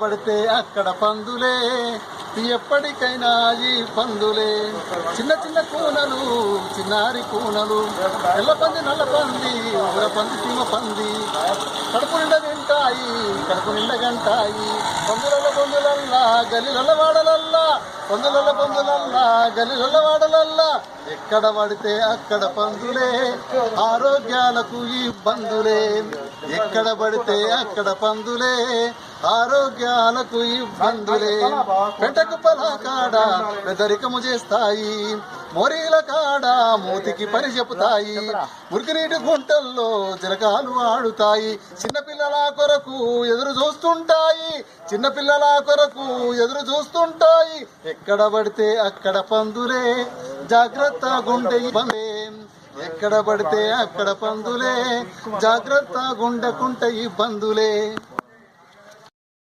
పడితే అక్కడ పందులే, ఎప్పటికైనా ఈ పందులే. చిన్న చిన్న కూనలు, చిన్నారి కూనలు, తెల్ల పంది నల్ల పంది, ఊర పంది సీమ పంది, కడుపు నిండా తింటాయి, కడుపు నిండా గంటాయి. పందులల్లా గలిలల్ల వాడలల్లా, పందులల్లా గలిలల్ల వాడలల్లా. ఎక్కడ పడితే అక్కడ పందులే, ఆరోగ్యాలకు ఇబ్బందులే. ఎక్కడ పడితే అక్కడ పందులే, ఆరోగ్యాలకు ఇబ్బందులే. పెంటకుప్పల కాడ పెదరికము చేస్తాయి, మోరీల కాడ మూతికి పని చెబుతాయి. మురికినీటి గుంటల్లో జలకాలు ఆడుతాయి, చిన్నపిల్లల కొరకు ఎదురు చూస్తుంటాయి, చిన్నపిల్లల కొరకు ఎదురు చూస్తుంటాయి. ఎక్కడ పడితే అక్కడ పందులే, జాగ్రత్త గుండె ఇబ్బందే. ఎక్కడ పడితే అక్కడ పందులే, జాగ్రత్త గుండెకుంటే ఇబ్బందులే.